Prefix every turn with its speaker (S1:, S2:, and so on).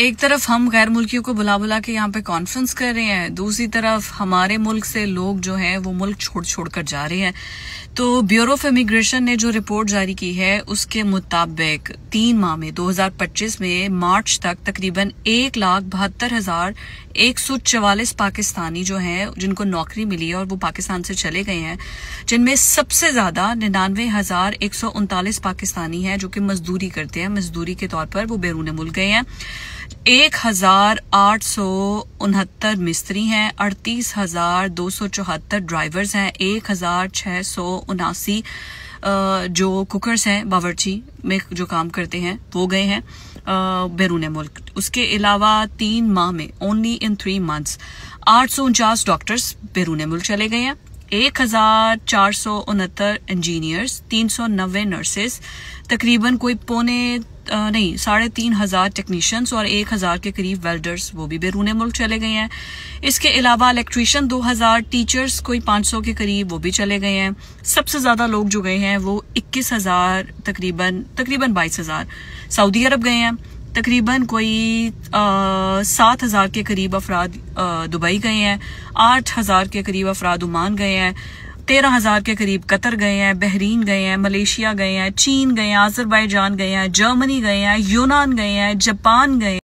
S1: एक तरफ हम गैर मुल्कियों को बुला बुला के यहाँ पे कॉन्फ्रेंस कर रहे हैं, दूसरी तरफ हमारे मुल्क से लोग जो हैं वो मुल्क छोड़ छोड़ कर जा रहे हैं। तो ब्यूरो ऑफ इमिग्रेशन ने जो रिपोर्ट जारी की है उसके मुताबिक 3 माह में 2025 में मार्च तक तकरीबन 1,72,144 पाकिस्तानी जो हैं जिनको नौकरी मिली है और वो पाकिस्तान से चले गए हैं, जिनमें सबसे ज्यादा 99,139 पाकिस्तानी हैं जो कि मजदूरी करते हैं। मजदूरी के तौर पर वो बैरून मुल्क गए हैं। 1,869 मिस्त्री हैं, 38,274 ड्राइवर्स हैं, 1,679 जो कुकर्स हैं, बावर्ची में जो काम करते हैं वो गए हैं बैरून मुल्क। उसके अलावा 3 माह में ओनली इन 3 मंथ्स 849 डॉक्टर्स बैरून मुल्क चले गए हैं, 1,469 इंजीनियर्स, 390 नर्सेस, तकरीबन कोई 3,500 टेक्नीशियंस और 1,000 के करीब वेल्डर्स वो भी बैरून मुल्क चले गए हैं। इसके अलावा इलेक्ट्रीशियन 2,000, टीचर्स कोई 500 के करीब वो भी चले गए हैं। सबसे ज्यादा लोग जो गए हैं वो 21,000 तकरीबन 22,000 सऊदी अरब गए हैं, तकरीबन कोई 7,000 के करीब अफराद दुबई गए हैं, 8,000 के करीब अफराद ओमान गए हैं, 13,000 के करीब कतर गए हैं, बहरीन गए हैं, मलेशिया गए हैं, चीन गए हैं, आजरबाईजान गए हैं, जर्मनी गए हैं, यूनान गए हैं, जापान गए